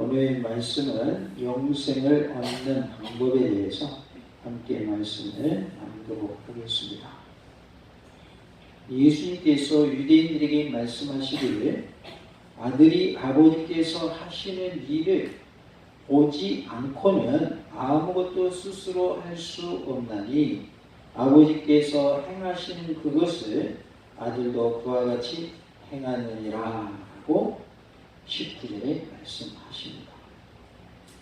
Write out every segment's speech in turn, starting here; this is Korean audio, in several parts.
오늘 말씀은 영생을 얻는 방법에 대해서 함께 말씀을 나누도록 하겠습니다. 예수님께서 유대인들에게 말씀하시기를 아들이 아버지께서 하시는 일을 보지 않고는 아무것도 스스로 할 수 없나니 아버지께서 행하시는 그것을 아들도 그와 같이 행하느니라 하고 19절에 말씀하십니다.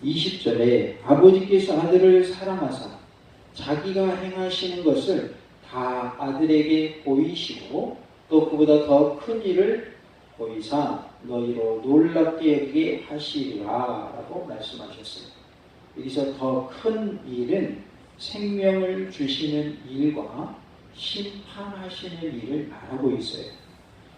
20절에 아버지께서 아들을 사랑하사 자기가 행하시는 것을 다 아들에게 보이시고 또 그보다 더 큰 일을 보이사 너희로 놀랍게 여기게 하시리라 라고 말씀하셨어요. 여기서 더 큰 일은 생명을 주시는 일과 심판하시는 일을 말하고 있어요.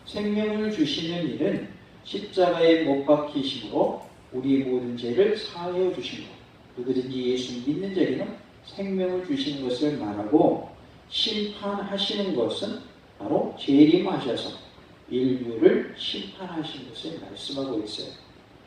생명을 주시는 일은 십자가에 못 박히심으로 우리 모든 죄를 사하여 주신 것. 누구든지 예수 믿는 자에게는 생명을 주시는 것을 말하고, 심판하시는 것은 바로 재림하셔서 인류를 심판하시는 것을 말씀하고 있어요.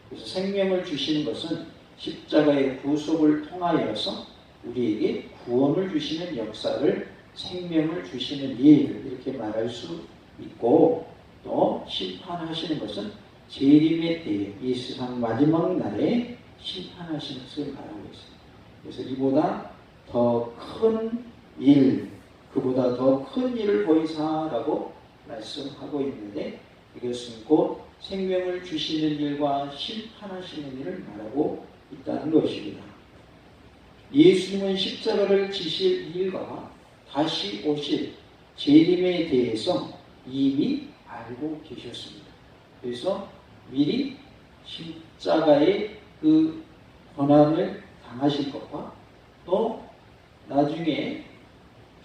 그래서 생명을 주시는 것은 십자가의 구속을 통하여서 우리에게 구원을 주시는 역사를 생명을 주시는 일 이렇게 말할 수 있고, 또 심판하시는 것은 재림의 때에 이 세상 마지막 날에 심판하시는 것을 말하고 있어요. 그래서 이보다 더 큰 일, 그보다 더 큰 일을 보이사라고 말씀하고 있는데, 이것은 곧 생명을 주시는 일과 심판하시는 일을 말하고 있다는 것입니다. 예수님은 십자가를 지실 일과 다시 오실 재림에 대해서 이미 알고 계셨습니다. 그래서 미리 십자가의 그 고난을 당하실 것과 또 나중에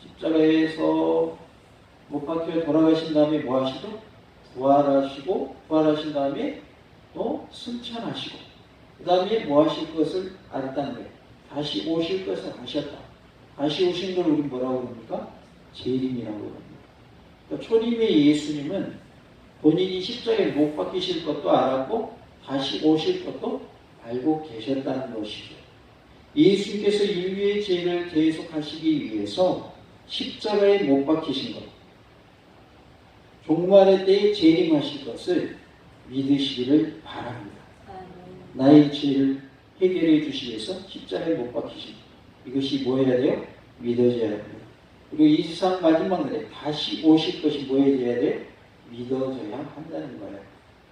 십자가에서 못 박혀 돌아가신 다음에 뭐 하시죠? 부활하신 다음에 또 승천하시고 그 다음에 뭐 하실 것을 알았다는 거예요. 다시 오실 것을 아셨다. 다시 오신 걸 우리 뭐라고 합니까? 재림이라고 합니다. 그러니까 초림의 예수님은 본인이 십자가에 못 박히실 것도 알았고 다시 오실 것도 알고 계셨다는 것이죠. 예수님께서 인류의 죄를 대속하시기 위해서 십자가에 못 박히신 것, 종말의 때에 재림하실 것을 믿으시기를 바랍니다. 나의 죄를 해결해 주시기 위해서 십자가에 못 박히신 것, 이것이 뭐 해야 돼요? 믿어져야 돼요. 그리고 이 세상 마지막 날에 다시 오실 것이 뭐 해야 돼요? 믿어져야 한다는 거예요.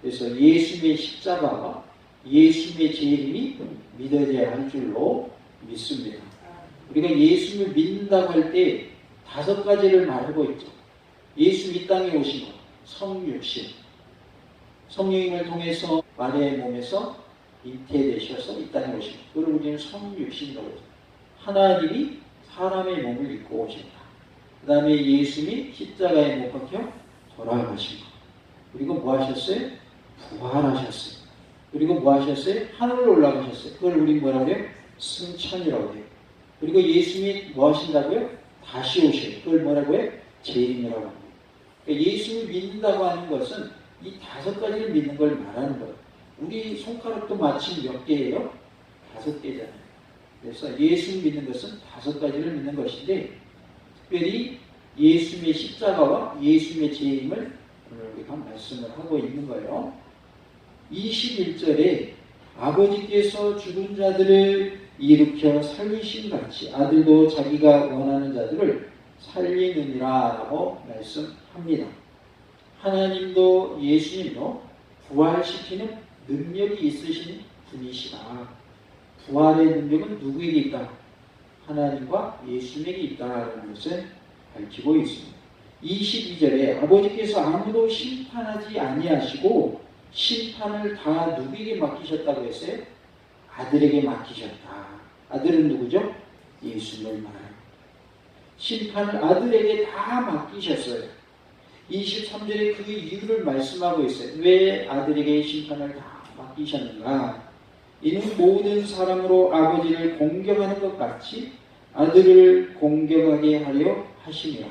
그래서 예수님의 십자가와 예수님의 재림이 믿어져야 할 줄로 믿습니다. 우리가 예수님을 믿는다고 할 때 5가지를 말하고 있죠. 예수 이 땅에 오신 것, 성육신, 성령님을 통해서 마리아의 몸에서 잉태되셔서 이 땅에 오신 것, 그걸 우리는 성육신이라고 하죠. 하나님이 사람의 몸을 입고 오신다. 그 다음에 예수님이 십자가에 못 박혀 돌아가신 것. 그리고 뭐 하셨어요? 부활하셨어요. 그리고 뭐 하셨어요? 하늘로 올라가셨어요. 그걸 우리 뭐라고 해요? 승천이라고 해요. 그리고 예수님이 뭐 하신다고요? 다시 오셔요. 그걸 뭐라고 해요? 재림이라고 합니다. 그러니까 예수를 믿는다고 하는 것은 이 5가지를 믿는 걸 말하는 거예요. 우리 손가락도 마침 몇 개예요? 5개잖아요. 그래서 예수를 믿는 것은 5가지를 믿는 것인데, 특별히 예수님의 십자가와 예수님의 재림을 오늘 우리가 말씀을 하고 있는 거예요. 21절에 아버지께서 죽은 자들을 일으켜 살리신 같이 아들도 자기가 원하는 자들을 살리느니라 라고 말씀합니다. 하나님도 예수님도 부활시키는 능력이 있으신 분이시다. 부활의 능력은 누구에게 있다? 하나님과 예수님에게 있다라는 것을 밝히고 있습니다. 22절에 아버지께서 아무도 심판하지 아니하시고 심판을 다 누구에게 맡기셨다고 했어요? 아들에게 맡기셨다. 아들은 누구죠? 예수님을 말합니다. 심판을 아들에게 다 맡기셨어요. 23절에 그 이유를 말씀하고 있어요. 왜 아들에게 심판을 다 맡기셨는가? 이는 모든 사람으로 아버지를 공경하는 것 같이 아들을 공경하게 하려 하심이라.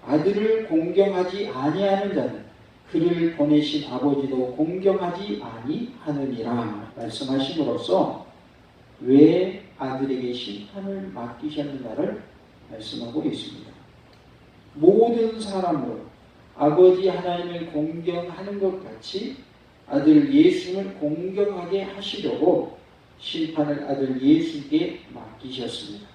아들을 공경하지 아니하는 자는 그를 보내신 아버지도 공경하지 아니하느니라 말씀하심으로써 왜 아들에게 심판을 맡기셨는가를 말씀하고 있습니다. 모든 사람으로 아버지 하나님을 공경하는 것 같이 아들 예수님을 공경하게 하시려고 심판을 아들 예수께 맡기셨습니다.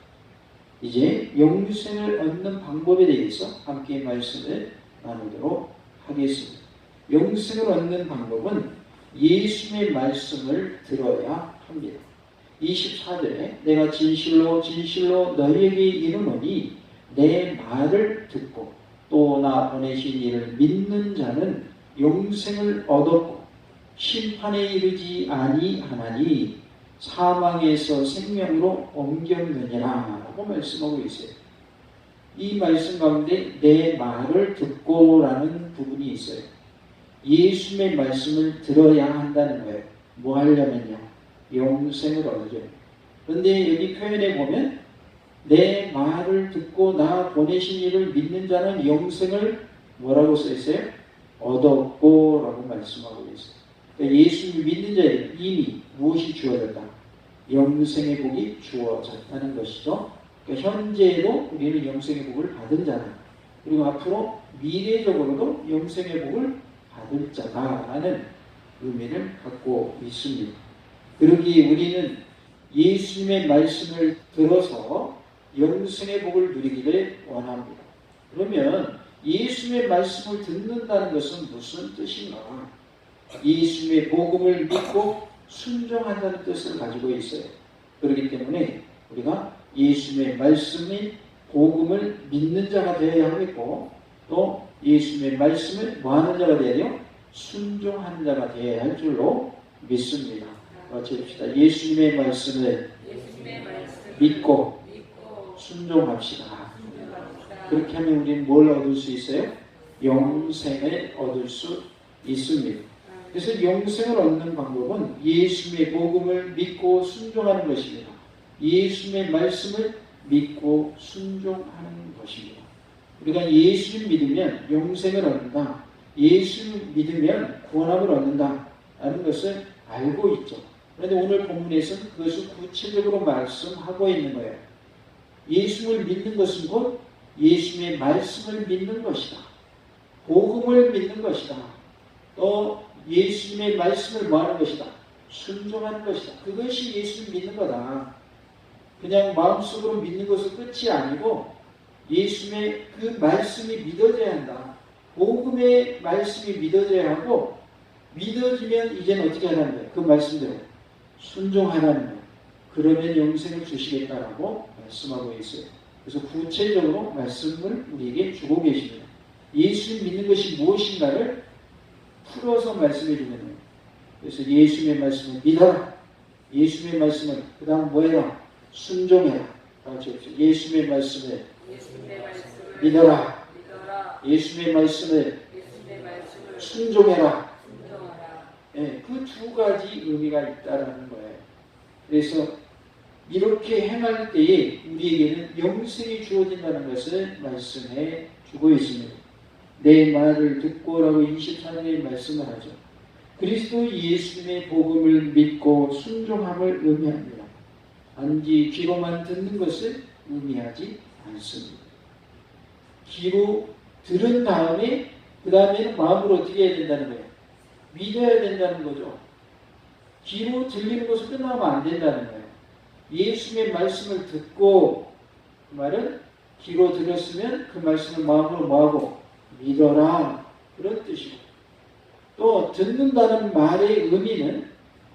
이제 영생을 얻는 방법에 대해서 함께 말씀을 나누도록 하겠습니다. 영생을 얻는 방법은 예수님의 말씀을 들어야 합니다. 24절에 내가 진실로 진실로 너희에게 이르노니 내 말을 듣고 또 나 보내신 이를 믿는 자는 영생을 얻었고 심판에 이르지 아니하나니 사망에서 생명으로 옮겼느니라 라고 말씀하고 있어요. 이 말씀 가운데 내 말을 듣고 라는 부분이 있어요. 예수님의 말씀을 들어야 한다는 거예요. 뭐 하려면요? 영생을 얻어요. 그런데 여기 표현에 보면 내 말을 듣고 나 보내신 이를 믿는 자는 영생을 뭐라고 써있어요? 얻었고 라고 말씀하고 있어요. 그러니까 예수님을 믿는 자에게 이미 무엇이 주어졌다? 영생의 복이 주어졌다는 것이죠. 그러니까 현재에도 우리는 영생의 복을 받은 자다. 그리고 앞으로 미래적으로도 영생의 복을 받을 자다라는 의미를 갖고 있습니다. 그러기에 우리는 예수님의 말씀을 들어서 영생의 복을 누리기를 원합니다. 그러면 예수님의 말씀을 듣는다는 것은 무슨 뜻인가? 예수님의 복음을 믿고 순종한다는 뜻을 가지고 있어요. 그렇기 때문에 우리가 예수님의 말씀인 복음을 믿는 자가 되어야 하겠고 또 예수님의 말씀을 뭐하는 자가 되어야 돼요? 순종하는 자가 되어야 할 줄로 믿습니다. 같이 합시다. 예수님의 말씀을 믿고 순종합시다. 그렇게 하면 우리는 뭘 얻을 수 있어요? 영생을 얻을 수 있습니다. 그래서 영생을 얻는 방법은 예수님의 복음을 믿고 순종하는 것입니다. 예수님의 말씀을 믿고 순종하는 것입니다. 우리가 예수를 믿으면 영생을 얻는다. 예수를 믿으면 구원함을 얻는다. 라는 것을 알고 있죠. 그런데 오늘 본문에서는 그것을 구체적으로 말씀하고 있는 거예요. 예수를 믿는 것은 곧 예수님의 말씀을 믿는 것이다. 복음을 믿는 것이다. 또 예수님의 말씀을 뭐하는 것이다? 순종하는 것이다. 그것이 예수를 믿는 거다. 그냥 마음속으로 믿는 것은 끝이 아니고 예수님의 그 말씀이 믿어져야 한다. 복음의 말씀이 믿어져야 하고 믿어지면 이제는 어떻게 하라는 거예요? 그 말씀대로 순종하라는 거예요. 그러면 영생을 주시겠다라고 말씀하고 있어요. 그래서 구체적으로 말씀을 우리에게 주고 계십니다. 예수를 믿는 것이 무엇인가를 풀어서 말씀해 주는 거예요. 그래서 예수님의 말씀을 믿어라. 예수님의 말씀을 그 다음 뭐해라? 순종해라. 예수님의 말씀을 믿어라. 예수님의 말씀을 순종해라. 네, 그 두 가지 의미가 있다는 거예요. 그래서 이렇게 행할 때에 우리에게는 영생이 주어진다는 것을 말씀해 주고 있습니다. 내 말을 듣고라고 24절에 말씀을 하죠. 그리스도 예수님의 복음을 믿고 순종함을 의미합니다. 단지 귀로만 듣는 것을 의미하지 않습니다. 귀로 들은 다음에 그 다음에는 마음으로 어떻게 해야 된다는 거예요? 믿어야 된다는 거죠. 귀로 들리는 것을 끝나면 안 된다는 거예요. 예수님의 말씀을 듣고 그 말은 귀로 들었으면 그 말씀을 마음으로 뭐하고? 믿어라. 그런 뜻이고 또 듣는다는 말의 의미는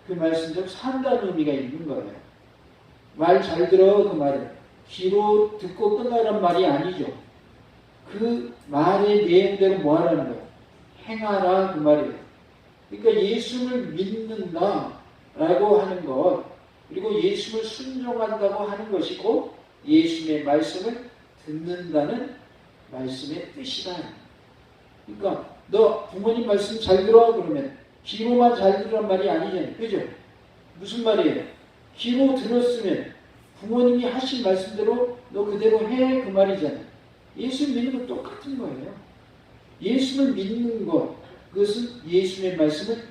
그 말씀대로 산다는 의미가 있는 거예요. 말 잘 들어 그 말은 귀로 듣고 끝나란 말이 아니죠. 그 말의 내용대로 뭐 하라는 거예요? 행하라 그 말이에요. 그러니까 예수를 믿는다라고 하는 것 그리고 예수를 순종한다고 하는 것이고 예수님의 말씀을 듣는다는 말씀의 뜻이다. 그러니까 너 부모님 말씀 잘 들어 그러면 귀로만 잘 들으란 말이 아니잖아요. 그죠? 무슨 말이에요? 귀로 들었으면 부모님이 하신 말씀대로 너 그대로 해 그 말이잖아요. 예수 믿는 건 똑같은 거예요. 예수를 믿는 것 그것은 예수님의 말씀을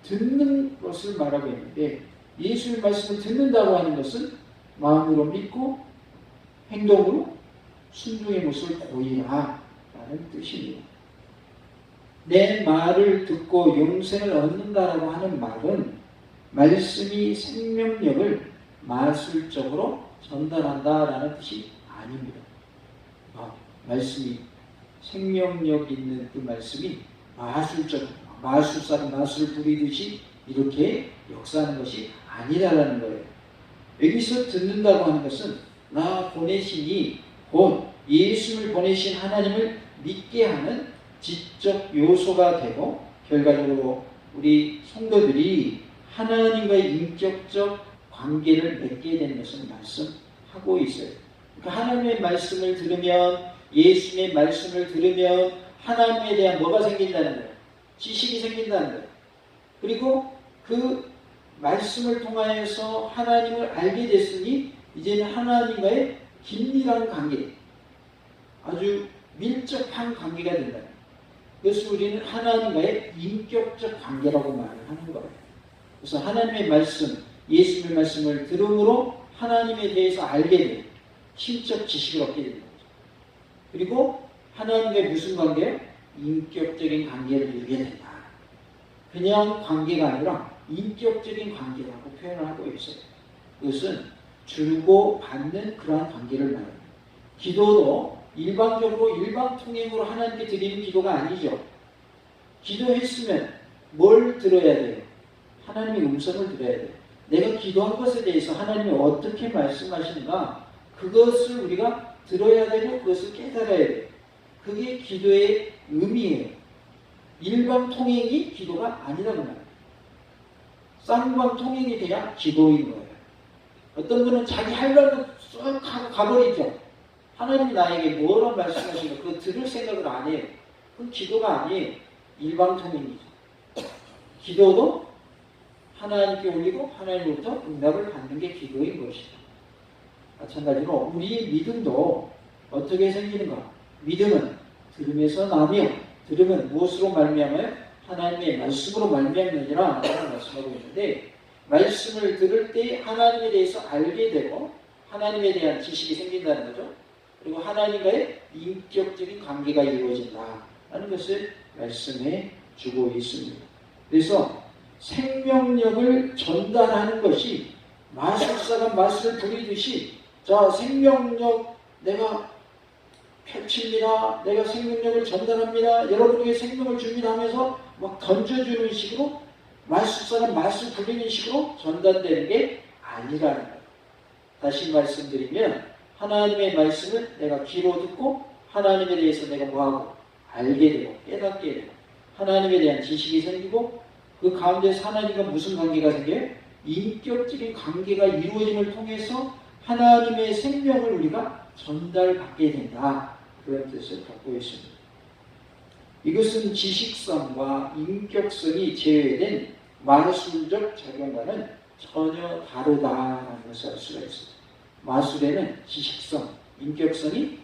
듣는 것을 말하고 있는데, 예수님의 말씀을 듣는다고 하는 것은 마음으로 믿고 행동으로 순종의 모습을 보이라 라는 뜻입니다. 내 말을 듣고 영생을 얻는다라고 하는 말은 말씀이 생명력을 마술적으로 전달한다라는 뜻이 아닙니다. 말씀이 생명력 있는 그 말씀이 마술사가 마술 부리듯이 이렇게 역사하는 것이 아니라는 거예요. 여기서 듣는다고 하는 것은 나 보내시니 곧 예수를 보내신 하나님을 믿게 하는 지적 요소가 되고, 결과적으로 우리 성도들이 하나님과의 인격적 관계를 맺게 되는 것을 말씀하고 있어요. 그러니까 하나님의 말씀을 들으면, 예수님의 말씀을 들으면 하나님에 대한 뭐가 생긴다는 거예요? 지식이 생긴다는 거예요. 그리고 그 말씀을 통하여서 하나님을 알게 됐으니 이제는 하나님과의 긴밀한 관계, 아주 밀접한 관계가 된다. 그래서 우리는 하나님과의 인격적 관계라고 말을 하는 거예요. 그래서 하나님의 말씀, 예수님의 말씀을 들음으로 하나님에 대해서 알게 돼요. 신적 지식을 얻게 된다. 그리고 하나님과의 무슨 관계예요? 인격적인 관계를 이루게 된다. 그냥 관계가 아니라 인격적인 관계라고 표현을 하고 있어요. 그것은 주고 받는 그러한 관계를 말합니다. 기도도 일방적으로 일방통행으로 하나님께 드리는 기도가 아니죠. 기도했으면 뭘 들어야 돼요? 하나님의 음성을 들어야 돼요. 내가 기도한 것에 대해서 하나님이 어떻게 말씀하시는가, 그것을 우리가 들어야 되고 그것을 깨달아야 돼요. 그게 기도의 의미예요. 일방통행이 기도가 아니라고 말해요. 쌍방통행이 돼야 기도인 거예요. 어떤 분은 자기 하려고 쏙 하고 가버리죠. 하나님이 나에게 뭐라고 말씀하시는 거 그거 들을 생각을 안 해요. 그건 기도가 아니에요. 일방통행이죠. 기도도 하나님께 올리고 하나님으로부터 응답을 받는 게 기도인 것이다. 마찬가지로 우리의 믿음도 어떻게 생기는가? 믿음은 들음에서 나며, 들음은 무엇으로 말미암아요? 하나님의 말씀으로 말미암느니라 라고 말씀하고 있는데, 말씀을 들을 때 하나님에 대해서 알게 되고 하나님에 대한 지식이 생긴다는 거죠. 그리고 하나님과의 인격적인 관계가 이루어진다라는 것을 말씀해 주고 있습니다. 그래서 생명력을 전달하는 것이 마술사가 마술을 부리듯이, 자, 생명력 내가 펼칩니다, 내가 생명력을 전달합니다, 여러분에게 생명을 줍니다 하면서 막 던져주는 식으로, 마술사가 마술 부리는 식으로 전달되는 게 아니라는 거예요. 다시 말씀드리면 하나님의 말씀을 내가 귀로 듣고 하나님에 대해서 내가 뭐하고 알게 되고 깨닫게 되고 하나님에 대한 지식이 생기고, 그 가운데서 하나님과 무슨 관계가 생겨요? 인격적인 관계가 이루어짐을 통해서 하나님의 생명을 우리가 전달받게 된다, 그런 뜻을 갖고 있습니다. 이것은 지식성과 인격성이 제외된 마술적 작용과는 전혀 다르다는 것을 알 수가 있습니다. 마술에는 지식성, 인격성이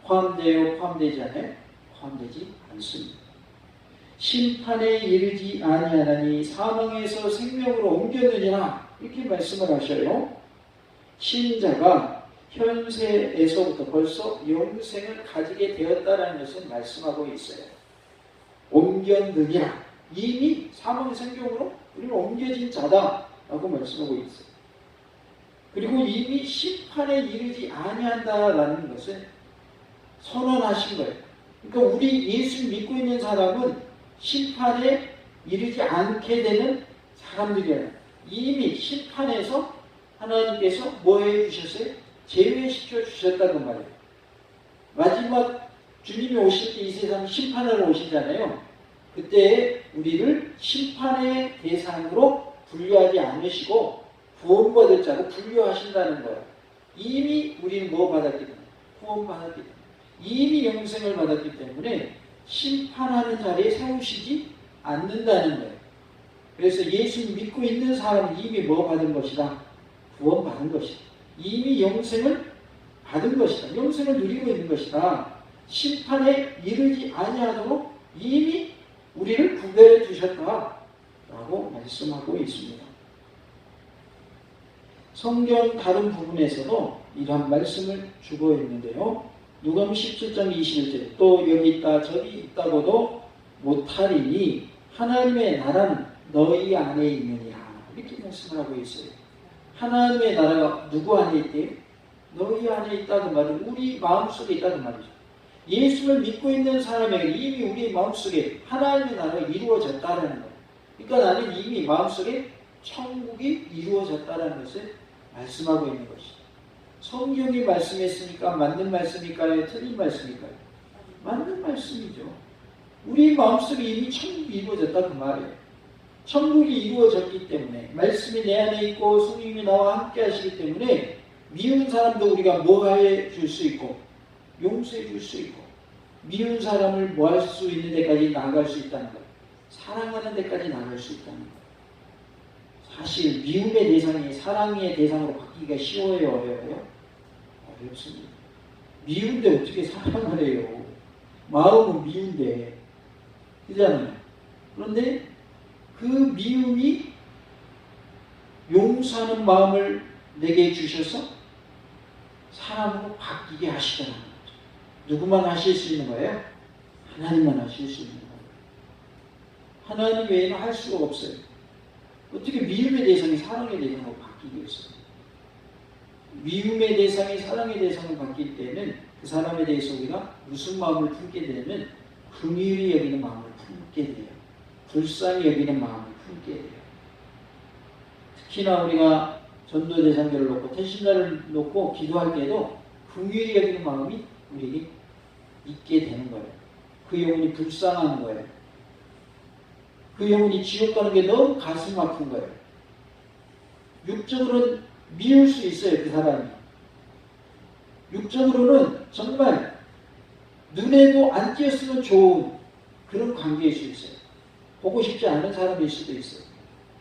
포함되지 않아요? 포함되지 않습니다. 심판에 이르지 아니하나니 사망에서 생명으로 옮겼느니라, 이렇게 말씀을 하셔요. 신자가 현세에서부터 벌써 영생을 가지게 되었다라는 것을 말씀하고 있어요. 옮겼느니라, 이미 사망의 생명으로 우리는 옮겨진 자다라고 말씀하고 있어요. 그리고 이미 심판에 이르지 아니한다라는 것을 선언하신 거예요. 그러니까 우리 예수 믿고 있는 사람은 심판에 이르지 않게 되는 사람들이에요. 이미 심판에서 하나님께서 뭐 해주셨어요? 제외시켜 주셨다는 말이에요. 마지막 주님이 오실 때 이 세상 심판하러 오시잖아요. 그때 우리를 심판의 대상으로 분류하지 않으시고 구원받을 자로 분류하신다는 거예요. 이미 우리는 뭐 받았기 때문에? 구원받았기 때문에. 이미 영생을 받았기 때문에 심판하는 자리에 세우시지 않는다는 거예요. 그래서 예수 믿고 있는 사람은 이미 뭐 받은 것이다? 구원받은 것이다. 이미 영생을 받은 것이다. 영생을 누리고 있는 것이다. 심판에 이르지 아니하도록 이미 우리를 구별해 주셨다라고 말씀하고 있습니다. 성경 다른 부분에서도 이러한 말씀을 주고 있는데요. 누가복음 17장 21절 또 여기 있다 저기 있다고도 못하리니 하나님의 나라는 너희 안에 있느니라 이렇게 말씀을 하고 있어요. 하나님의 나라가 누구 안에 있대요? 너희 안에 있다는 말은 우리 마음속에 있다는 말이죠. 예수를 믿고 있는 사람에게 이미 우리 마음속에 하나님의 나라가 이루어졌다는 거예요. 그러니까 나는 이미 마음속에 천국이 이루어졌다는 것을 말씀하고 있는 것이죠. 성경이 말씀했으니까 맞는 말씀일까요? 틀린 말씀일까요? 맞는 말씀이죠. 우리 마음속에 이미 천국이 이루어졌다 그 말이에요. 천국이 이루어졌기 때문에 말씀이 내 안에 있고 성령이 나와 함께 하시기 때문에 미운 사람도 우리가 뭐해 줄 수 있고 용서해 줄 수 있고 미운 사람을 뭐 할 수 있는 데까지 나아갈 수 있다는 거예요. 사랑하는 데까지 나아갈 수 있다는 거예요. 사실 미움의 대상이 사랑의 대상으로 바뀌기가 쉬워요? 어려워요? 어렵습니다. 미운데 어떻게 사랑을 해요? 마음은 미운데 그렇잖아요. 그런데 그 미움이 용서하는 마음을 내게 주셔서 사람으로 바뀌게 하시더라는 거죠. 누구만 하실 수 있는 거예요? 하나님만 하실 수 있는 거예요. 하나님 외에는 할 수가 없어요. 어떻게 미움의 대상이 사랑의 대상으로 바뀌겠어요? 미움의 대상이 사랑의 대상으로 바뀔 때는 그 사람에 대해서 우리가 무슨 마음을 품게 되면 긍휼히 여기는 마음을 품게 돼요. 불쌍히 여기는 마음을 품게 돼요. 특히나 우리가 전도 대상자를 놓고 태신자를 놓고 기도할 때도 긍휼히 여기는 마음이 우리에게 있게 되는 거예요. 그 영혼이 불쌍한 거예요. 그 영혼이 지옥 가는 게 너무 가슴 아픈 거예요. 육적으로는 미울 수 있어요, 그 사람이. 육적으로는 정말 눈에도 안 띄었으면 좋은 그런 관계일 수 있어요. 보고 싶지 않은 사람일 수도 있어요.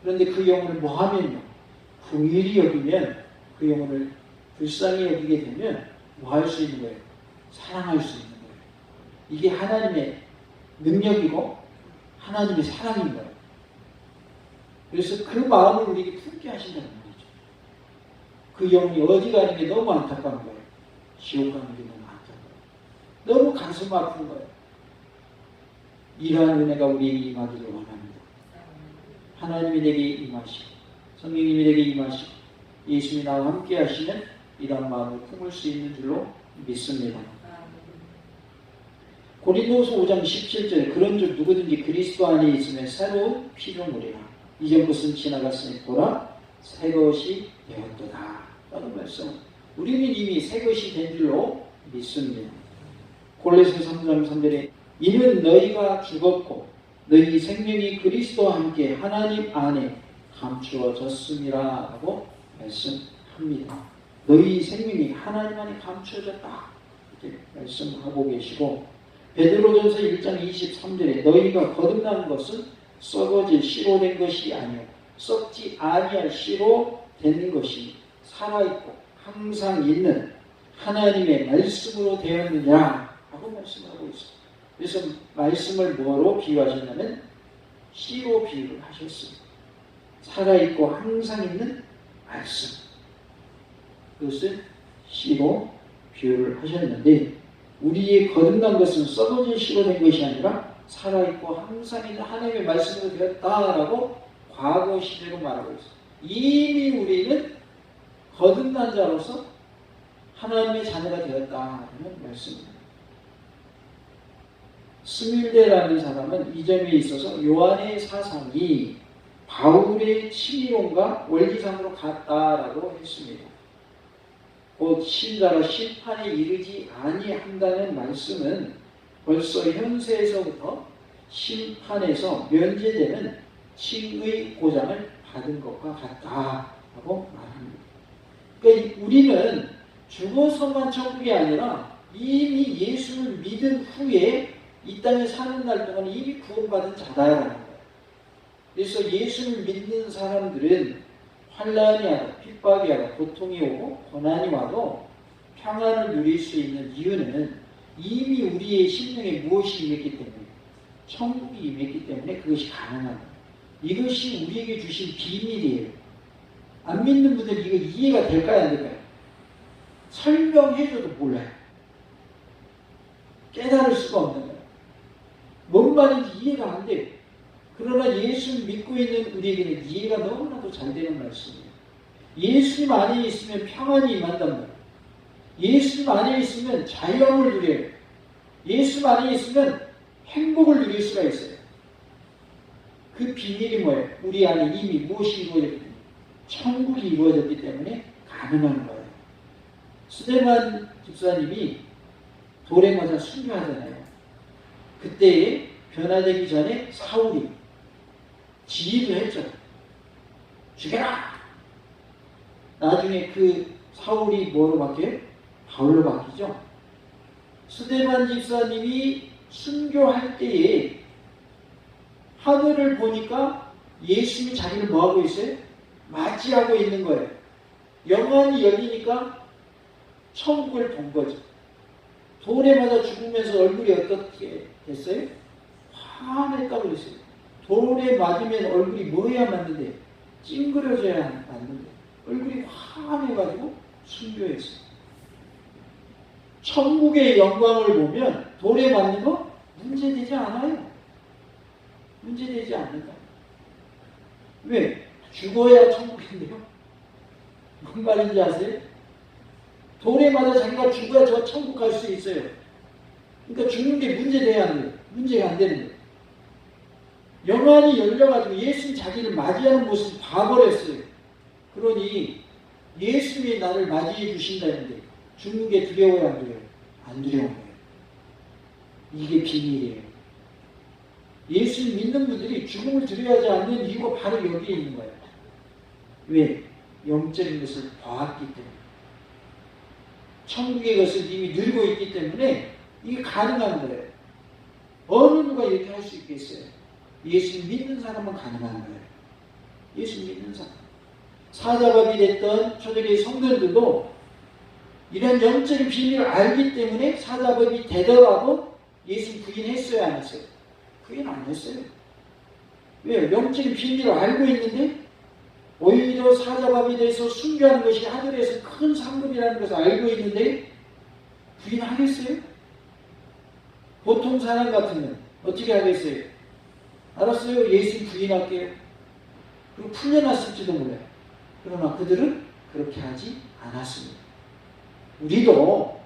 그런데 그 영혼을 뭐 하면요? 긍휼히 여기면 그 영혼을 불쌍히 여기게 되면 뭐 할 수 있는 거예요? 사랑할 수 있는 거예요. 이게 하나님의 능력이고 하나님의 사랑인 거예요. 그래서 그 마음을 우리에게 품게 하신다는 말이죠. 그 영혼이 어디 가는 게 너무 안타까운 거예요. 지옥 가는 게 너무 안타까워요. 너무 가슴 아픈 거예요. 이러한 은혜가 우리에게 임하기를 원합니다. 하나님이 내게 임하시고 성령님이 내게 임하시고 예수님이 나와 함께 하시는 이러한 마음을 품을 수 있는 줄로 믿습니다. 고린도후서 5장 17절에 그런즉 누구든지 그리스도 안에 있으면 새로운 피조물이라 이전 것은 지나갔으니 보라 새 것이 되었도다 라는 말씀. 우리는 이미 새 것이 된 줄로 믿습니다. 골로새 3장 3절에 이는 너희가 죽었고 너희 생명이 그리스도와 함께 하나님 안에 감추어졌음이라 라고 말씀합니다. 너희 생명이 하나님 안에 감추어졌다 이렇게 말씀하고 계시고 베드로전서 1장 23절에 너희가 거듭난 것은 썩어질 씨로 된 것이 아니요 썩지 아니할 씨로 된 것이 살아있고 항상 있는 하나님의 말씀으로 되었느냐 하고 말씀을 하고 있습니다. 그래서 말씀을 뭐로 비유하셨냐면 씨로 비유를 하셨습니다. 살아있고 항상 있는 말씀 그것을 씨로 비유를 하셨는데 우리의 거듭난 것은 썩어진 씨로 된 것이 아니라 살아있고 항상 있는 하나님의 말씀으로 되었다라고 과거 시제로 말하고 있어요. 이미 우리는 거듭난 자로서 하나님의 자녀가 되었다는 말씀입니다. 스밀데라는 사람은 이 점에 있어서 요한의 사상이 바울의 치리론과 원리상으로 같다라고 했습니다. 곧 신자로 심판에 이르지 아니한다는 말씀은 벌써 현세에서부터 심판에서 면제되는 칭의 보장을 받은 것과 같다라고 말합니다. 그러니까 우리는 죽어서만 천국이 아니라 이미 예수를 믿은 후에 이 땅에 사는 날 동안 이미 구원받은 자다라는 거예요. 그래서 예수를 믿는 사람들은 환난이 와도 핍박이 와도 고통이 오고 고난이 와도 평안을 누릴 수 있는 이유는 이미 우리의 심령에 무엇이 임했기 때문에 천국이 임했기 때문에 그것이 가능한 거예요. 이것이 우리에게 주신 비밀이에요. 안 믿는 분들이 이거 이해가 될까요, 안 될까요? 설명해줘도 몰라요. 깨달을 수가 없는 거예요. 뭔 말인지 이해가 안 돼요. 그러나 예수를 믿고 있는 우리에게는 이해가 너무나도 잘 되는 말씀이에요. 예수님 안에 있으면 평안이 임한단 말이에요. 예수님 안에 있으면 자유함을 누려요. 예수님 안에 있으면 행복을 누릴 수가 있어요. 그 비밀이 뭐예요? 우리 안에 이미 무엇이 이루어졌기 때문에? 천국이 이루어졌기 때문에 가능한 거예요. 스데반 집사님이 돌에 맞아 순교하잖아요. 그때 변화되기 전에 사울이 지휘를 했죠. 죽여라! 나중에 그 사울이 뭐로 바뀌어요? 바울로 바뀌죠. 스데반 집사님이 순교할 때에 하늘을 보니까 예수님이 자기를 뭐하고 있어요? 맞이하고 있는 거예요. 영안이 열리니까 천국을 본 거죠. 돌에 맞아 죽으면서 얼굴이 어떻게 됐어요? 환했다고 그랬어요. 돌에 맞으면 얼굴이 뭐해야 맞는데? 찡그려져야 맞는데 얼굴이 환해가지고 순교했어요. 천국의 영광을 보면 돌에 맞는 거 문제되지 않아요. 문제되지 않는다. 왜? 죽어야 천국인데요. 뭔 말인지 아세요? 돌에 맞아 자기가 죽어야 저 천국 갈 수 있어요. 그러니까 죽는 게 문제돼야 안 돼요. 문제가 안 되는 거예요. 영안이 열려가지고 예수님 자기를 맞이하는 모습을 봐버렸어요. 그러니 예수님이 나를 맞이해 주신다는데 죽는 게 두려워요, 안 두려워요? 안 두려운 거예요. 이게 비밀이에요. 예수님 믿는 분들이 죽음을 두려워하지 않는 이유가 바로 여기에 있는 거예요. 왜? 영적인 것을 봐왔기 때문에. 천국의 것을 이미 누리고 있기 때문에 이게 가능한 거예요. 어느 누가 이렇게 할 수 있겠어요? 예수님 믿는 사람은 가능한 거예요. 예수님 믿는 사람. 사자밥이 됐던 초대교회 성도들도 이런 영적인 비밀을 알기 때문에 사자밥이 되더라도 예수님 부인했어요, 안 했어요? 부인 안 했어요. 왜요? 영적인 비밀을 알고 있는데 오히려 사자밥이 돼서 순교하는 것이 하늘에서 큰 상급이라는 것을 알고 있는데 부인하겠어요? 보통 사람 같으면 어떻게 하겠어요? 알았어요. 예수님 부인할게요. 그리고 풀려났을지도 몰라요. 그러나 그들은 그렇게 하지 않았습니다. 우리도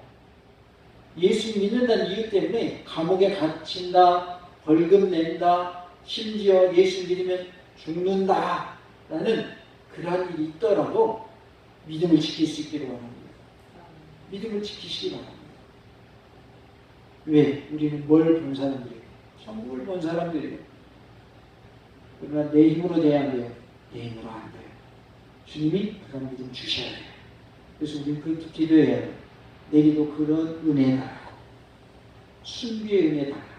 예수 믿는다는 이유 때문에 감옥에 갇힌다, 벌금 낸다, 심지어 예수 믿으면 죽는다 라는 그러한 일이 있더라도 믿음을 지킬 수 있기를 원합니다. 믿음을 지키시기 바랍니다. 왜? 우리는 뭘 본 사람들이에요? 천국을 본 사람들이에요. 그러나 내 힘으로 돼야 안 돼요. 내 힘으로 안 돼요. 주님이 그런 믿음 주셔야 돼요. 그래서 우리는 그렇게 기도해야 돼요. 내게도 그런 은혜 달라고. 순교의 은혜 달라고.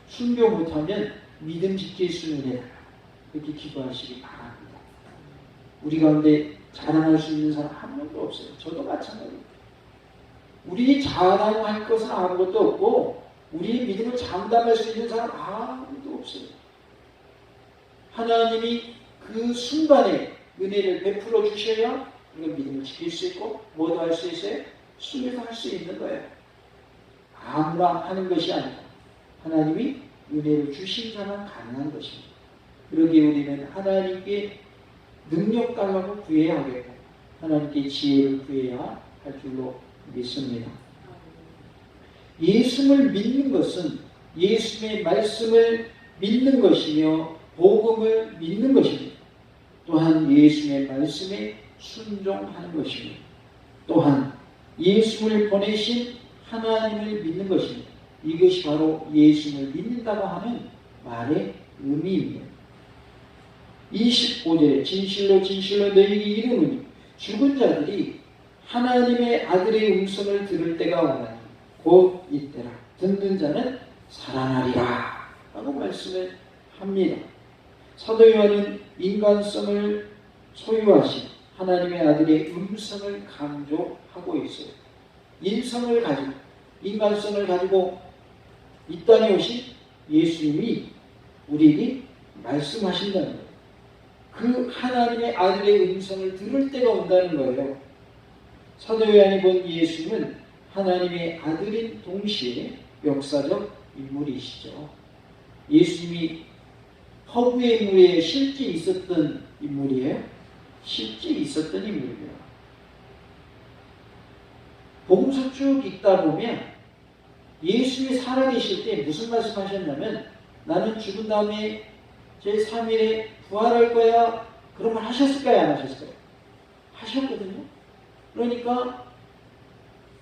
순교 못하면 믿음 지킬 수 있는 은혜 달라고. 그렇게 기도하시기 바랍니다. 우리 가운데 자랑할 수 있는 사람 한 명도 없어요. 저도 마찬가지입니다. 우리 자랑할 것은 아무것도 없고 우리의 믿음을 장담할 수 있는 사람 아무도 없어요. 하나님이 그 순간에 은혜를 베풀어 주셔야 우리가 믿음을 지킬 수 있고 뭐도 할 수 있어요? 순교도 할 수 있는 거예요. 아무나 하는 것이 아니라 하나님이 은혜를 주신 자만 가능한 것입니다. 그러기에 우리는 하나님께 능력 달라고 구해야 하겠고 하나님께 지혜를 구해야 할 줄로 믿습니다. 예수를 믿는 것은 예수의 말씀을 믿는 것이며 복음을 믿는 것입니다. 또한 예수의 말씀에 순종하는 것입니다. 또한 예수를 보내신 하나님을 믿는 것입니다. 이것이 바로 예수를 믿는다고 하는 말의 의미입니다. 25절에 진실로 진실로 너희에게 이르노니 죽은 자들이 하나님의 아들의 음성을 들을 때가 오나니 곧 이때라. 듣는 자는 살아나리라 라고 말씀을 합니다. 사도 요한은 인간성을 소유하신 하나님의 아들의 음성을 강조하고 있어요. 인성을 가지고 인간성을 가지고 이 땅에 오신 예수님이 우리에게 말씀하신다는 거예요. 그 하나님의 아들의 음성을 들을 때가 온다는 거예요. 사도 요한이 본 예수님은 하나님의 아들인 동시에 역사적 인물이시죠. 예수님이 허구의 인물에 실제 있었던 인물이에요. 실제 있었던 인물이에요. 복음서 쭉 읽다 보면 예수님이 살아계실 때 무슨 말씀하셨냐면 나는 죽은 다음에 제3일에 부활할 거야. 그런 말 하셨을까요? 안 하셨을까요? 하셨거든요. 그러니까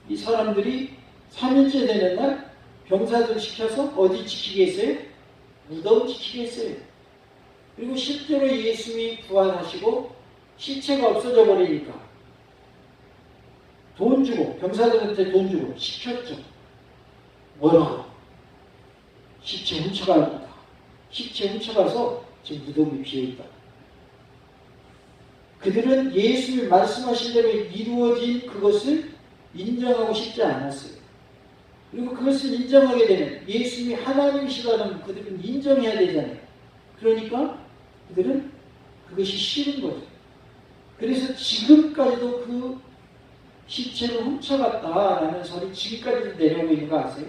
이 사람들이 3일째 되는 날 병사들 시켜서 어디 지키게 했어요? 무덤 지키게 했어요. 그리고 실제로 예수님이 부활하시고 시체가 없어져 버리니까 돈 주고 병사들한테 돈 주고 시켰죠. 뭐라고? 시체 훔쳐갑니다. 시체 훔쳐가서 지금 무덤이 비어있다. 그들은 예수님이 말씀하신 대로 이루어진 그것을 인정하고 싶지 않았어요. 그리고 그것을 인정하게 되면 예수님이 하나님이시다는 그들은 인정해야 되잖아요. 그러니까 그들은 그것이 싫은 거죠. 그래서 지금까지도 그 시체를 훔쳐갔다라는 설이 지금까지도 내려오고 있는 거 아세요?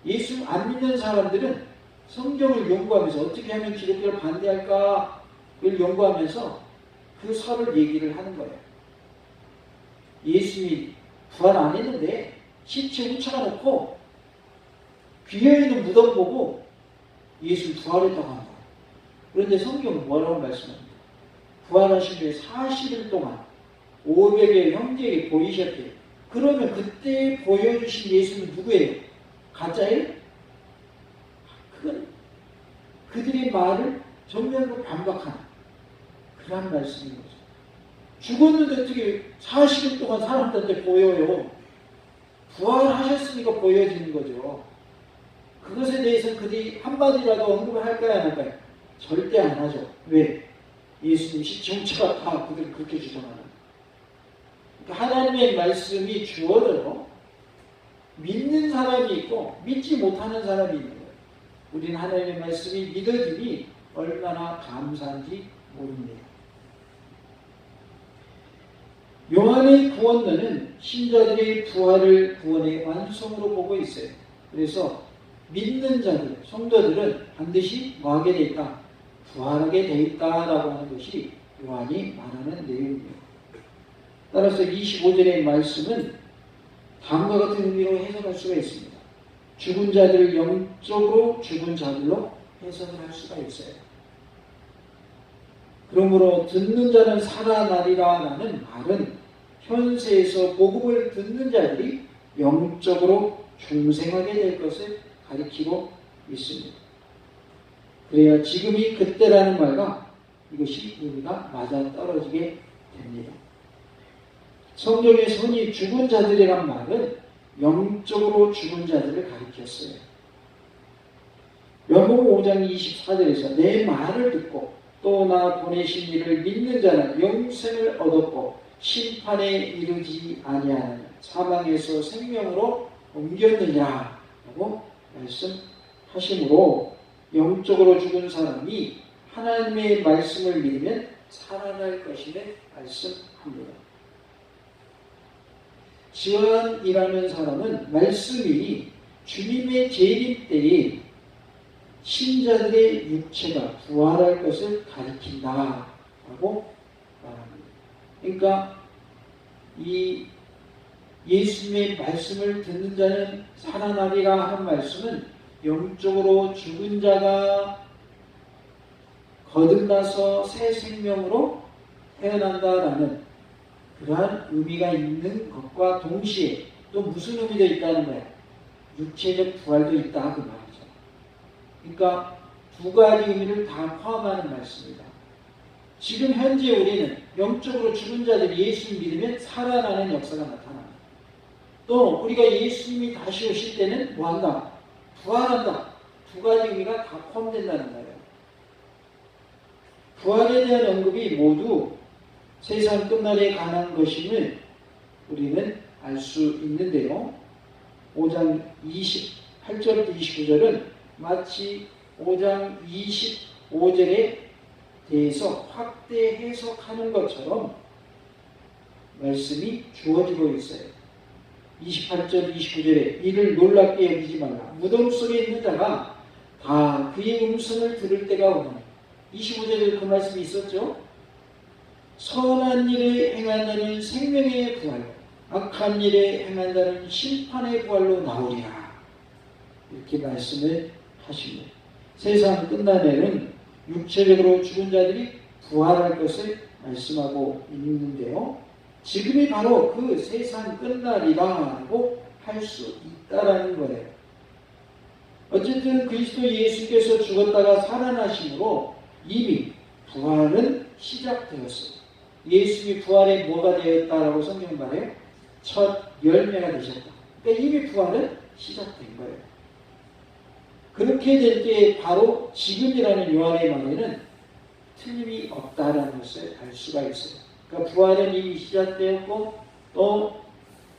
예수 안 믿는 사람들은 성경을 연구하면서 어떻게 하면 기독교를 반대할까를 연구하면서 그 설을 얘기를 하는 거예요. 예수님이 부활 안 했는데 시체 훔쳐가 놓고 비어있는 무덤 보고 예수 부활했다고 한다. 그런데 성경은 뭐라고 말씀합니까? 부활하신 후에 40일 동안 500의 형제에게 보이셨대요. 그러면 그때 보여주신 예수는 누구예요? 가짜예요? 그건 그들의 말을 전면으로 반박하는 그런 말씀인 거죠. 죽었는데 어떻게 40일 동안 사람들한테 보여요? 부활하셨으니까 보여지는 거죠. 그것에 대해서 그들이 한마디라도 언급을 할까요? 안 할까요? 절대 안 하죠. 왜? 예수님 시청자가 다 그들을 그렇게 주장하는. 그러니까 하나님의 말씀이 주어져도 믿는 사람이 있고 믿지 못하는 사람이 있는 거예요. 우리는 하나님의 말씀이 믿어지니 얼마나 감사한지 모릅니다. 요한의 구원론은 신자들의 부활을 구원의 완성으로 보고 있어요. 그래서 믿는 자들, 성도들은 반드시 뭐하게 돼 있다? 부활하게 돼 있다라고 하는 것이 요한이 말하는 내용이에요. 따라서 25절의 말씀은 다음과 같은 의미로 해석할 수가 있습니다. 죽은 자들을 영적으로 죽은 자들로 해석을 할 수가 있어요. 그러므로 듣는 자는 살아나리라 라는 말은 현세에서 복음을 듣는 자들이 영적으로 중생하게 될 것을 가리키고 있습니다. 그래야 지금이 그때라는 말과 이것이 의미가 맞아떨어지게 됩니다. 성경의 선이 죽은 자들이란 말은 영적으로 죽은 자들을 가리켰어요. 요한복음 5장 24절에서 내 말을 듣고 또 나 보내신 이를 믿는 자는 영생을 얻었고 심판에 이르지 아니하느냐 사망에서 생명으로 옮겼느냐 라고 말씀하시므로 영적으로 죽은 사람이 하나님의 말씀을 믿으면 살아날 것임을 말씀합니다. 지원이라는 사람은 말씀이 주님의 재림 때에 신자들의 육체가 부활할 것을 가리킨다라고 말합니다. 그러니까 이 예수님의 말씀을 듣는 자는 살아나리라 하는 말씀은 영적으로 죽은 자가 거듭나서 새 생명으로 태어난다라는 그러한 의미가 있는 것과 동시에 또 무슨 의미도 있다는 거예요? 육체적 부활도 있다 그 말이죠. 그러니까 두 가지 의미를 다 포함하는 말씀입니다. 지금 현재 우리는 영적으로 죽은 자들이 예수님 믿으면 살아나는 역사가 나타납니다. 또 우리가 예수님이 다시 오실 때는 뭐한다? 부활한다. 두 가지 의미가 다 포함된다는 거예요. 부활에 대한 언급이 모두 세상 끝날에 관한 것임을 우리는 알 수 있는데요. 5장 28절부터 29절은 마치 5장 25절에 대해서 확대 해석하는 것처럼 말씀이 주어지고 있어요. 28절, 29절에 이를 놀랍게 여기지 말라. 무덤 속에 있는 자가 다 그의 음성을 들을 때가 오나니. 25절에 그 말씀이 있었죠. 선한 일을 행한다는 생명의 부활로, 악한 일을 행한다는 심판의 부활로 나오리라. 이렇게 말씀을 하십니다. 세상 끝날에는 육체적으로 죽은 자들이 부활할 것을 말씀하고 있는데요. 지금이 바로 그 세상 끝날이라고 할 수 있다라는 거예요. 어쨌든 그리스도 예수께서 죽었다가 살아나심으로 이미 부활은 시작되었어요. 예수님이 부활에 뭐가 되었다라고 성경은 말해요? 첫 열매가 되셨다. 그러니까 이미 부활은 시작된 거예요. 그렇게 될 때 바로 지금이라는 요한의 말에는 틀림이 없다라는 것을 알 수가 있어요. 그러니까 부활은 이미 시작되었고 또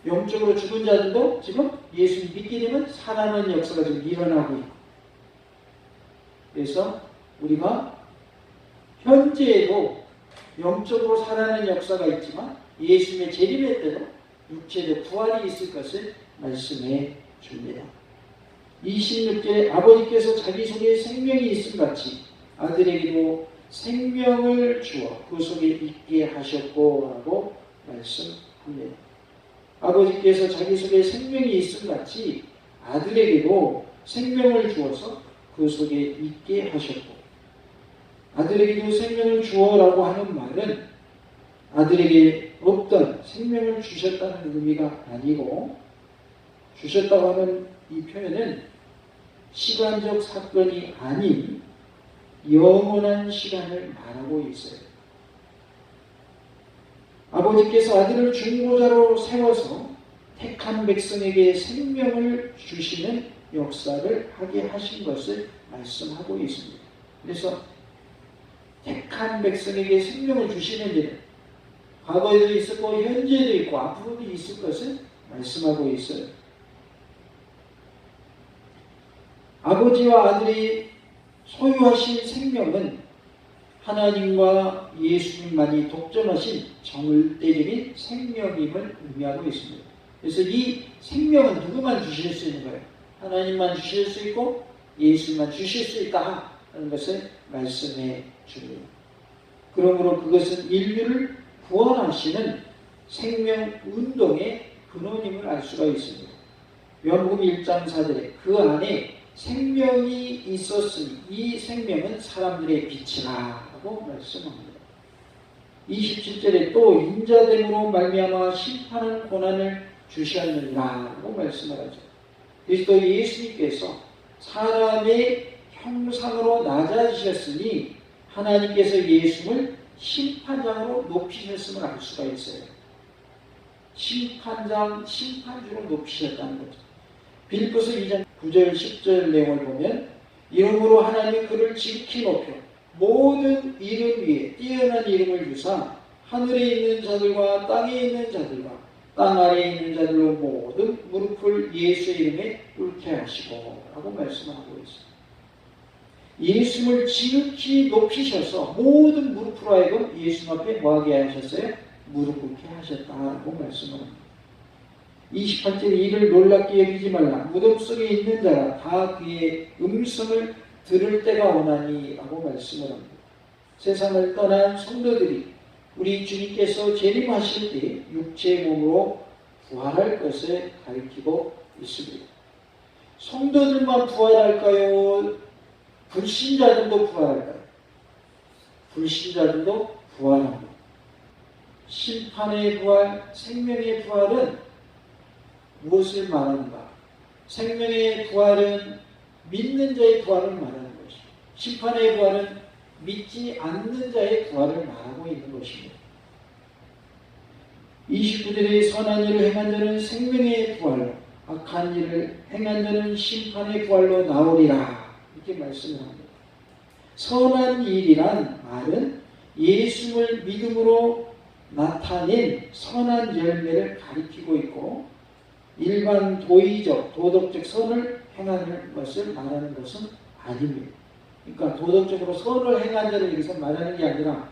영적으로 죽은 자들도 지금 예수님 믿게 되면 살아나는 역사가 지금 일어나고 있고, 그래서 우리가 현재에도 영적으로 살아나는 역사가 있지만 예수님의 재림의 때도 육체적 부활이 있을 것을 말씀해 줍니다. 26절에 아버지께서 자기 속에 생명이 있음 같이 아들에게도 생명을 주어 그 속에 있게 하셨고 라고 말씀합니다. 아버지께서 자기 속에 생명이 있음 같이 아들에게도 생명을 주어서 그 속에 있게 하셨고, 아들에게도 생명을 주어라고 하는 말은 아들에게 없던 생명을 주셨다는 의미가 아니고, 주셨다고 하는 이 표현은 시간적 사건이 아닌 영원한 시간을 말하고 있어요. 아버지께서 아들을 중보자로 세워서 택한 백성에게 생명을 주시는 역사를 하게 하신 것을 말씀하고 있습니다. 그래서 택한 백성에게 생명을 주시는 일은 과거에도 있었고 현재도 있고 앞으로도 있을 것을 말씀하고 있어요. 아버지와 아들이 소유하신 생명은 하나님과 예수님만이 독점하신 정을대적인 생명임을 의미하고 있습니다. 그래서 이 생명은 누구만 주실 수 있는 거예요? 하나님만 주실 수 있고 예수님만 주실 수 있다 하는 것을 말씀해 줍니다. 그러므로 그것은 인류를 구원하시는 생명운동의 근원임을 알 수가 있습니다. 요한복음 1장 4절에 그 안에 생명이 있었으니 이 생명은 사람들의 빛이라 라고 말씀합니다. 27절에 또 인자됨으로 말미암아 심판하는 고난을 주셨느니라 라고 말씀을 하죠. 그리스도 예수님께서 사람의 형상으로 낮아지셨으니 하나님께서 예수를 심판장으로 높이셨음을 알 수가 있어요. 심판주로 높이셨다는 거죠. 빌립보서 2장 9절 10절 내용을 보면 이름으로 하나님이 그를 지극히 높여 모든 이름 위에 뛰어난 이름을 주사 하늘에 있는 자들과 땅에 있는 자들과 땅 아래에 있는 자들로 모든 무릎을 예수의 이름에 꿇게 하시고 라고 말씀하고 있습니다. 예수를 지극히 높이셔서 모든 무릎으로 하여금 예수 앞에 뭐하게 하셨어요? 무릎 꿇게 하셨다고 말씀을 합니다. 28절에 이를 놀랍게 여기지 말라. 무덤 속에 있는 자가 다 그의 음성을 들을 때가 오나니 라고 말씀을 합니다. 세상을 떠난 성도들이 우리 주님께서 재림하실 때 육체의 몸으로 부활할 것을 가리키고 있습니다. 성도들만 부활할까요? 불신자들도 부활할까요? 불신자들도 부활합니다. 심판의 부활, 생명의 부활은 무엇을 말하는가? 생명의 부활은 믿는 자의 부활을 말하는 것이고, 심판의 부활은 믿지 않는 자의 부활을 말하고 있는 것입니다. 29절에 선한 일을 행한 자는 생명의 부활로, 악한 일을 행한 자는 심판의 부활로 나오리라 이렇게 말씀을 합니다. 선한 일이란 말은 예수를 믿음으로 나타낸 선한 열매를 가리키고 있고, 일반 도의적 도덕적 선을 행하는 것을 말하는 것은 아닙니다. 그러니까 도덕적으로 선을 행한 자를 여기서 말하는 게 아니라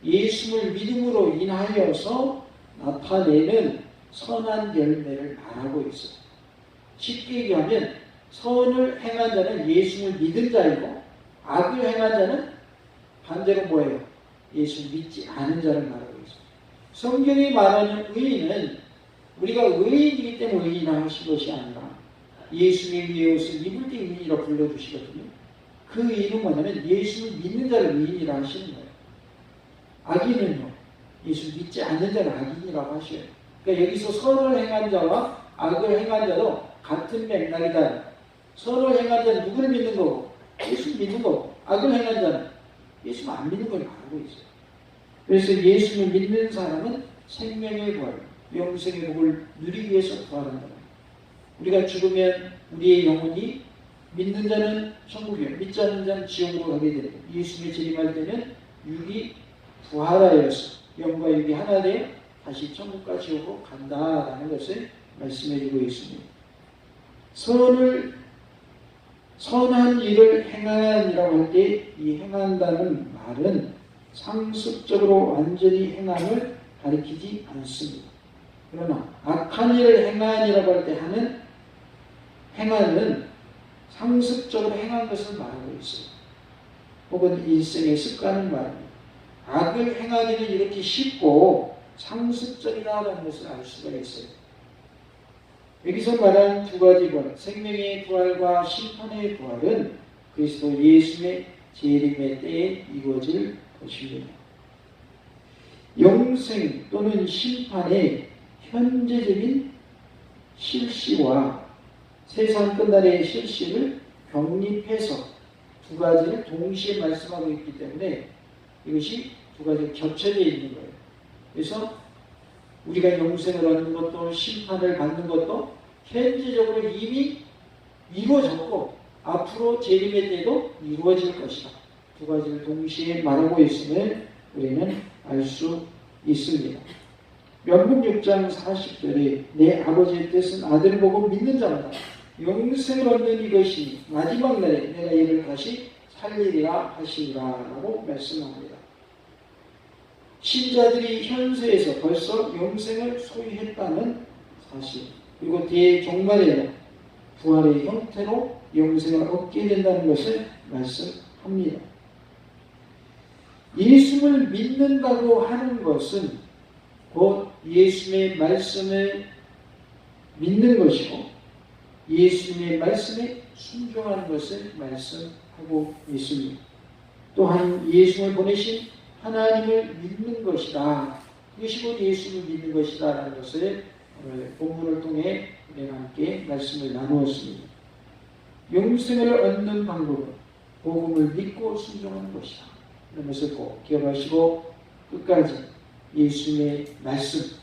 예수를 믿음으로 인하여서 나타내는 선한 열매를 말하고 있어요. 쉽게 얘기하면 선을 행한 자는 예수를 믿은 자이고 악을 행한 자는 반대로 뭐예요? 예수를 믿지 않은 자를 말하고 있어요. 성경이 말하는 의인은 우리가 의인이기 때문에 의인하신 것이 아니라 예수의 위의 옷을 입을 때 의인이라 불러주시거든요. 그 의인은 뭐냐면 예수를 믿는 자를 의인이라 하시는 거예요. 악인은요, 예수 믿지 않는 자를 악인이라고 하셔요. 그러니까 여기서 선을 행한 자와 악을 행한 자도 같은 맥락이다. 선을 행한 자는 누구를 믿는 거고 예수를 믿는 거고, 악을 행한 자는 예수를 안 믿는 걸 알고 있어요. 그래서 예수를 믿는 사람은 생명의 부활, 영생의 복을 누리기 위해서 부활한다. 우리가 죽으면 우리의 영혼이 믿는 자는 천국이요, 믿지 않는 자는 지옥으로 가게 되고, 예수님의 재림할 때는 육이 부활하여서 영과 육이 하나 되어 다시 천국과 지옥으로 간다라는 것을 말씀해주고 있습니다. 선한 일을 행한이라고 할 때 이 행한다는 말은 상습적으로 완전히 행함을 가리키지 않습니다. 그러나 악한 일을 행한이라고 할 때 하는 행한은 상습적으로 행한 것을 말하고 있어요. 혹은 일생의 습관을 말합니다. 악을 행하기는 이렇게 쉽고 상습적이다라는 것을 알 수가 있어요. 여기서 말하는 두 가지 부활, 생명의 부활과 심판의 부활은 그리스도 예수의 재림의 때에 이루어질 것입니다. 영생 또는 심판의 현재적인 실시와 세상 끝날의 실시를 병립해서 두 가지를 동시에 말씀하고 있기 때문에 이것이 두 가지가 겹쳐져 있는 거예요. 그래서 우리가 영생을 얻는 것도 심판을 받는 것도 현재적으로 이미 이루어졌고 앞으로 재림의 때도 이루어질 것이다. 두 가지를 동시에 말하고 있음을 우리는 알 수 있습니다. 연금 6장 40절에 내 아버지의 뜻은 아들을 보고 믿는 자마다 영생을 얻는 이것이 마지막 날에 내가 이를 다시 살리리라 하시리라 라고 말씀합니다. 신자들이 현세에서 벌써 영생을 소유했다는 사실, 그리고 대종말에는 부활의 형태로 영생을 얻게 된다는 것을 말씀합니다. 예수를 믿는다고 하는 것은 곧 예수님의 말씀을 믿는 것이고 예수님의 말씀에 순종하는 것을 말씀하고 있습니다. 또한 예수님을 보내신 하나님을 믿는 것이다. 그것이 곧 예수를 믿는 것이다 라는 것을 오늘 본문을 통해 우리가 함께 말씀을 나누었습니다. 영생을 얻는 방법은 복음을 믿고 순종하는 것이다. 이런 것을 꼭 기억하시고 끝까지 예수님의 말씀,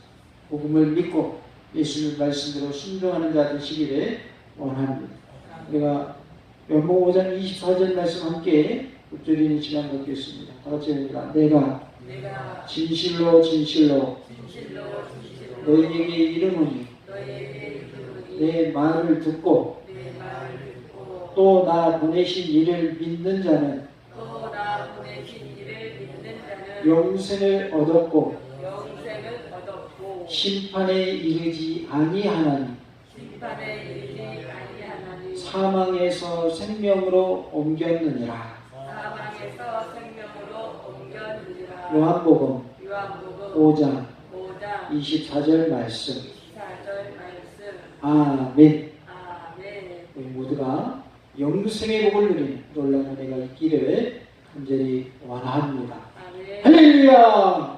복음을 믿고 예수님의 말씀대로 순종하는 자 되시기를 원합니다. 우리가 연봉 5장 24절 말씀 함께 읊조리는 시간 갖겠습니다. 다 같이 합니다. 내가 진실로 너희에게 이르노니 내 말을 듣고 또 나 보내신 이를 믿는 자는 영생을 얻었고 심판에 이르지 아니하나니 사망에서 생명으로 옮겼느니라. 요한복음 5장 24절 말씀. 아멘. 우리 모두가 영생의 복을 누리는 놀라운 은혜가 있기를 간절히 원합니다. 할렐루야.